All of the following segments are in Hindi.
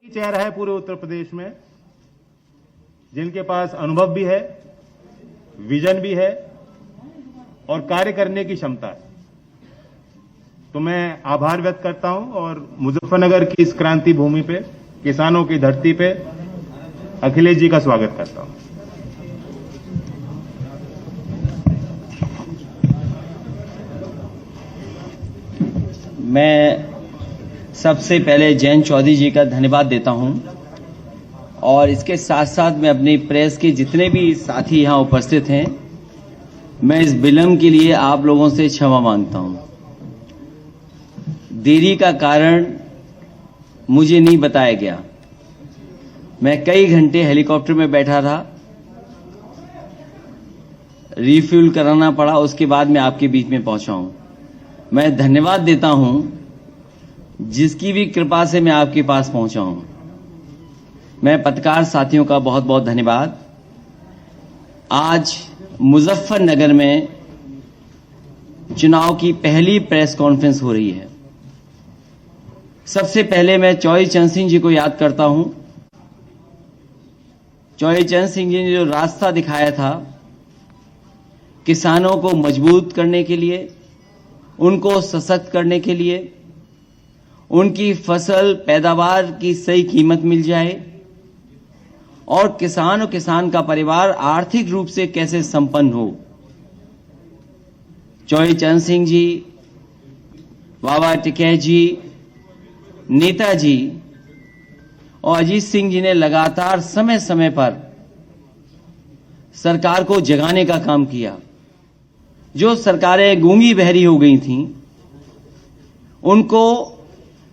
चेहरा है पूरे उत्तर प्रदेश में, जिनके पास अनुभव भी है, विजन भी है और कार्य करने की क्षमता है। तो मैं आभार व्यक्त करता हूं और मुजफ्फरनगर की इस क्रांति भूमि पे, किसानों की धरती पे अखिलेश जी का स्वागत करता हूं। मैं सबसे पहले जयंत चौधरी जी का धन्यवाद देता हूं और इसके साथ साथ मैं अपनी प्रेस के जितने भी साथी यहां उपस्थित हैं, मैं इस विलंब के लिए आप लोगों से क्षमा मांगता हूं। देरी का कारण मुझे नहीं बताया गया। मैं कई घंटे हेलीकॉप्टर में बैठा था, रिफ्यूल कराना पड़ा, उसके बाद मैं आपके बीच में पहुंचा हूं। मैं धन्यवाद देता हूं जिसकी भी कृपा से मैं आपके पास पहुंचा हूं। मैं पत्रकार साथियों का बहुत बहुत धन्यवाद। आज मुजफ्फरनगर में चुनाव की पहली प्रेस कॉन्फ्रेंस हो रही है। सबसे पहले मैं चौधरी चरण सिंह जी को याद करता हूं। चौधरी चरण सिंह जी ने जो रास्ता दिखाया था किसानों को मजबूत करने के लिए, उनको सशक्त करने के लिए, उनकी फसल पैदावार की सही कीमत मिल जाए और किसान का परिवार आर्थिक रूप से कैसे संपन्न हो। चौधरी चरण सिंह जी, बाबा टिकैत जी, नेताजी और अजीत सिंह जी ने लगातार समय समय पर सरकार को जगाने का काम किया। जो सरकारें गूंगी बहरी हो गई थीं, उनको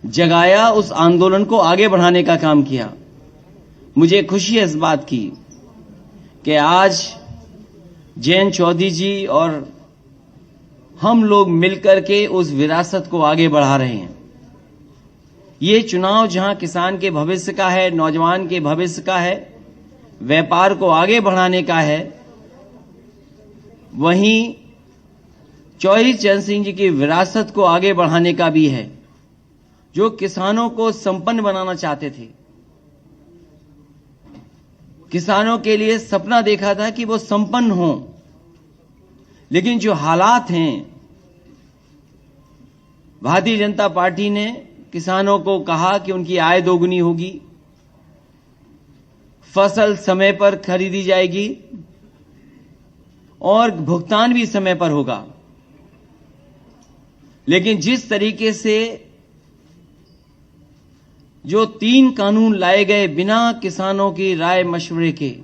जगाया, उस आंदोलन को आगे बढ़ाने का काम किया। मुझे खुशी है इस बात की कि आज जयंत चौधरी जी और हम लोग मिलकर के उस विरासत को आगे बढ़ा रहे हैं। ये चुनाव जहां किसान के भविष्य का है, नौजवान के भविष्य का है, व्यापार को आगे बढ़ाने का है, वहीं चौधरी चरण सिंह जी की विरासत को आगे बढ़ाने का भी है, जो किसानों को संपन्न बनाना चाहते थे। किसानों के लिए सपना देखा था कि वो संपन्न हों, लेकिन जो हालात हैं, भारतीय जनता पार्टी ने किसानों को कहा कि उनकी आय दोगुनी होगी, फसल समय पर खरीदी जाएगी और भुगतान भी समय पर होगा। लेकिन जिस तरीके से जो 3 कानून लाए गए बिना किसानों की राय मशवरे के,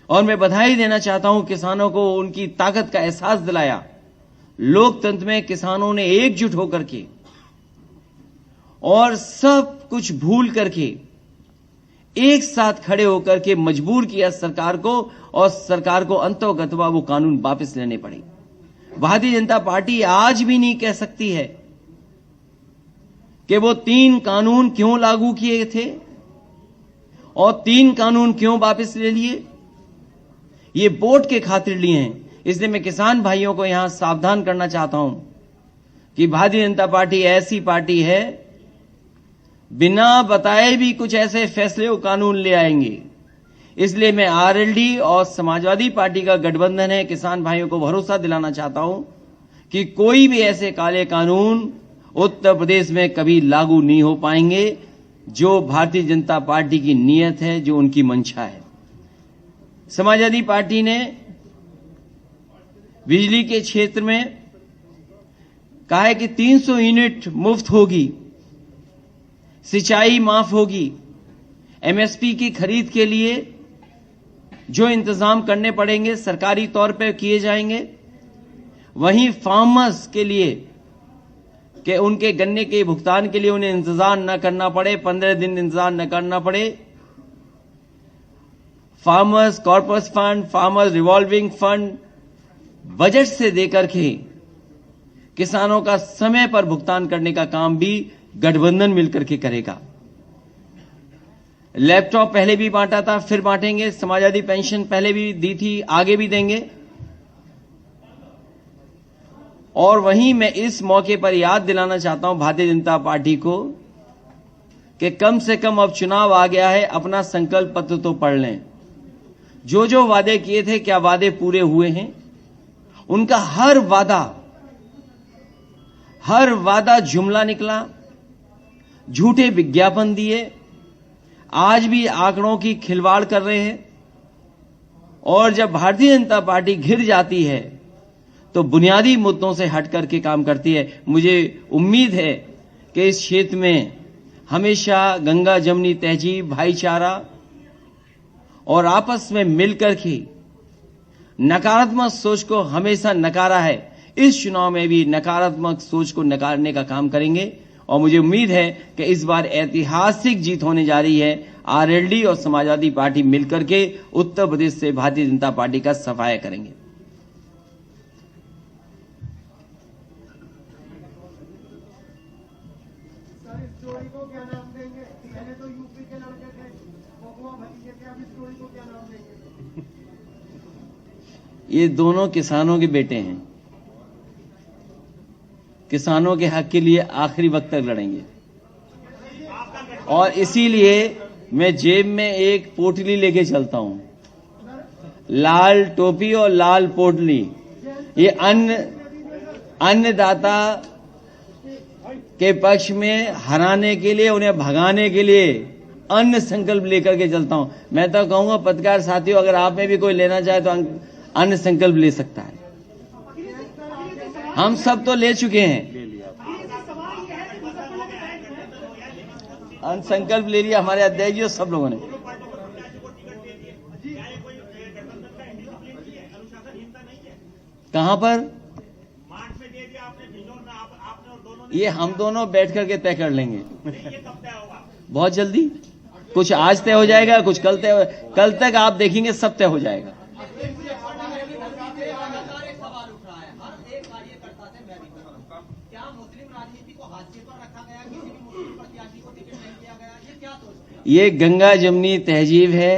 और मैं बधाई देना चाहता हूं किसानों को, उनकी ताकत का एहसास दिलाया। लोकतंत्र में किसानों ने एकजुट होकर के और सब कुछ भूल करके एक साथ खड़े होकर के मजबूर किया सरकार को, और सरकार को अंतोगत्वा वो कानून वापस लेने पड़े। भारतीय जनता पार्टी आज भी नहीं कह सकती है कि वो 3 कानून क्यों लागू किए थे और 3 कानून क्यों वापस ले लिए। ये वोट के खातिर लिए हैं। इसलिए मैं किसान भाइयों को यहां सावधान करना चाहता हूं कि भारतीय जनता पार्टी ऐसी पार्टी है, बिना बताए भी कुछ ऐसे फैसले और कानून ले आएंगे। इसलिए मैं आरएलडी और समाजवादी पार्टी का गठबंधन है, किसान भाइयों को भरोसा दिलाना चाहता हूं कि कोई भी ऐसे काले कानून उत्तर प्रदेश में कभी लागू नहीं हो पाएंगे। जो भारतीय जनता पार्टी की नीयत है, जो उनकी मंशा है। समाजवादी पार्टी ने बिजली के क्षेत्र में कहा है कि 300 यूनिट मुफ्त होगी, सिंचाई माफ होगी, एमएसपी की खरीद के लिए जो इंतजाम करने पड़ेंगे सरकारी तौर पर किए जाएंगे। वहीं फार्मर्स के लिए कि उनके गन्ने के भुगतान के लिए उन्हें इंतजार न करना पड़े, 15 दिन इंतजार न करना पड़े। Farmers corpus fund, farmers revolving fund budget से देकर के किसानों का समय पर भुगतान करने का काम भी गठबंधन मिलकर के करेगा। लैपटॉप पहले भी बांटा था, फिर बांटेंगे। समाजवादी पेंशन पहले भी दी थी, आगे भी देंगे। और वहीं मैं इस मौके पर याद दिलाना चाहता हूं भारतीय जनता पार्टी को कि कम से कम अब चुनाव आ गया है, अपना संकल्प पत्र तो पढ़ लें। जो जो वादे किए थे, क्या वादे पूरे हुए हैं? उनका हर वादा जुमला निकला, झूठे विज्ञापन दिए, आज भी आंकड़ों की खिलवाड़ कर रहे हैं। और जब भारतीय जनता पार्टी घिर जाती है तो बुनियादी मुद्दों से हट करके काम करती है। मुझे उम्मीद है कि इस क्षेत्र में हमेशा गंगा जमुनी तहजीब, भाईचारा और आपस में मिलकर के नकारात्मक सोच को हमेशा नकारा है। इस चुनाव में भी नकारात्मक सोच को नकारने का काम करेंगे और मुझे उम्मीद है कि इस बार ऐतिहासिक जीत होने जा रही है। आरएलडी और समाजवादी पार्टी मिलकर के उत्तर प्रदेश से भारतीय जनता पार्टी का सफाया करेंगे। सर, इस जोड़ी को क्या नाम देंगे? पहले तो यूपी के लड़के थे, वो भतीजे थे, अब इस जोड़ी को क्या नाम देंगे? ये दोनों किसानों के बेटे हैं, किसानों के हक के लिए आखिरी वक्त तक लड़ेंगे और इसीलिए मैं जेब में एक पोटली लेके चलता हूं, लाल टोपी और लाल पोटली। ये अन्नदाता के पक्ष में हराने के लिए, उन्हें भगाने के लिए अन्न संकल्प लेकर के चलता हूं। मैं तो कहूंगा पत्रकार साथियों, अगर आप में भी कोई लेना चाहे तो अन्न संकल्प ले सकता है। हम सब तो ले चुके हैं, अन्न संकल्प ले लिया हमारे अध्यक्ष जी और सब लोगों ने। कहां पर? ये हम दोनों बैठ करके तय कर लेंगे बहुत जल्दी। कुछ आज तय हो जाएगा, कुछ कल तय, कल तक आप देखेंगे सब तय हो जाएगा। ये गंगा जमुनी तहजीब है,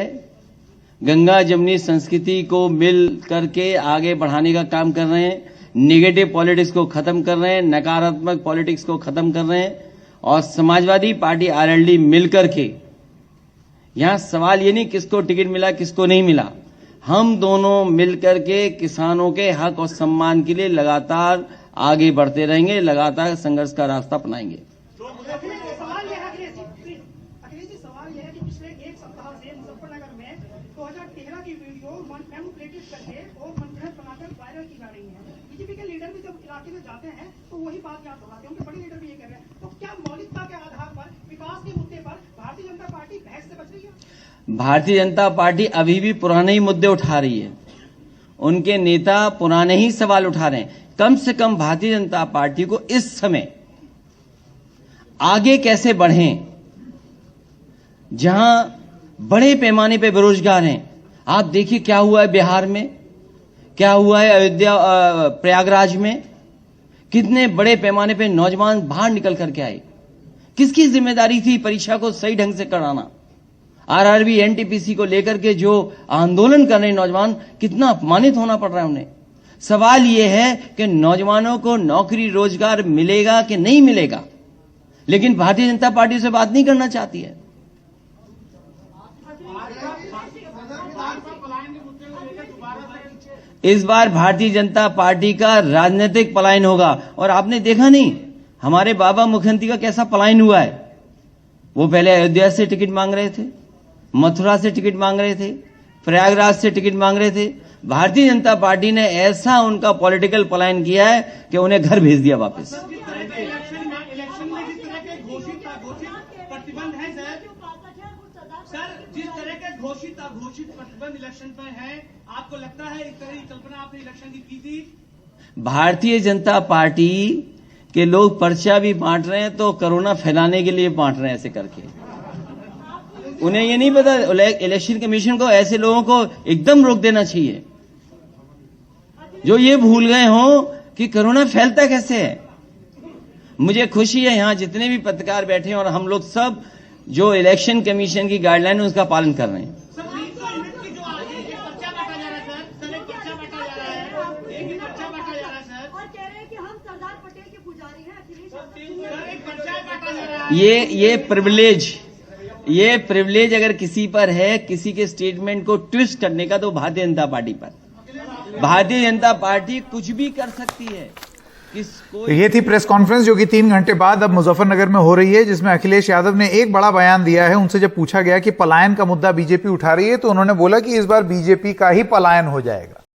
गंगा जमुनी संस्कृति को मिल करके आगे बढ़ाने का काम कर रहे हैं। नेगेटिव पॉलिटिक्स को खत्म कर रहे हैं, नकारात्मक पॉलिटिक्स को खत्म कर रहे हैं और समाजवादी पार्टी आरएलडी मिलकर के, यहां सवाल ये नहीं किसको टिकट मिला किसको नहीं मिला, हम दोनों मिलकर के किसानों के हक और सम्मान के लिए लगातार आगे बढ़ते रहेंगे, लगातार संघर्ष का रास्ता अपनाएंगे। बीजेपी के लीडर भी जब इलाके में जाते हैं तो वही बात याद दोहराते हैं, उनके बड़े लीडर भी ये कह रहे हैं। तो क्या मौलिकता के आधार पर विकास के मुद्दे पर भारतीय जनता पार्टी बहस से बच रही है? भारतीय जनता पार्टी अभी भी पुराने ही मुद्दे उठा रही है, उनके नेता पुराने ही सवाल उठा रहे हैं। कम से कम भारतीय जनता पार्टी को इस समय आगे कैसे बढ़ें, जहां बड़े पैमाने पे बेरोजगार हैं। आप देखिए क्या हुआ है बिहार में, क्या हुआ है अयोध्या प्रयागराज में, कितने बड़े पैमाने पे नौजवान बाहर निकल करके आए। किसकी जिम्मेदारी थी परीक्षा को सही ढंग से कराना? आरआरबी एनटीपीसी को लेकर के जो आंदोलन कर रहे नौजवान, कितना अपमानित होना पड़ रहा है उन्हें। सवाल यह है कि नौजवानों को नौकरी रोजगार मिलेगा कि नहीं मिलेगा, लेकिन भारतीय जनता पार्टी से बात नहीं करना चाहती है। इस बार भारतीय जनता पार्टी का राजनीतिक पलायन होगा और आपने देखा नहीं हमारे बाबा मुख्यमंत्री का कैसा पलायन हुआ है। वो पहले अयोध्या से टिकट मांग रहे थे, मथुरा से टिकट मांग रहे थे, प्रयागराज से टिकट मांग रहे थे। भारतीय जनता पार्टी ने ऐसा उनका पॉलिटिकल पलायन किया है कि उन्हें घर भेज दिया वापस। जिस तरह के घोषित प्रतिबंध इलेक्शन पर है, आपको लगता है इस तरह की कल्पना आपने इलेक्शन की थी? भारतीय जनता पार्टी के लोग पर्चा भी बांट रहे हैं तो कोरोना फैलाने के लिए बांट रहे हैं ऐसे करके। उन्हें ये नहीं पता इलेक्शन कमीशन को ऐसे लोगों को एकदम रोक देना चाहिए जो ये भूल गए हों कि कोरोना फैलता कैसे है। मुझे खुशी है यहां जितने भी पत्रकार बैठे हैं और हम लोग सब जो इलेक्शन कमीशन की गाइडलाइन है उसका पालन कर रहे हैं। ये प्रिविलेज अगर किसी पर है, किसी के स्टेटमेंट को ट्विस्ट करने का, तो भारतीय जनता पार्टी पर। भारतीय जनता पार्टी कुछ भी कर सकती है। ये थी प्रेस कॉन्फ्रेंस जो कि 3 घंटे बाद अब मुजफ्फरनगर में हो रही है, जिसमें अखिलेश यादव ने एक बड़ा बयान दिया है। उनसे जब पूछा गया कि पलायन का मुद्दा बीजेपी उठा रही है, तो उन्होंने बोला कि इस बार बीजेपी का ही पलायन हो जाएगा।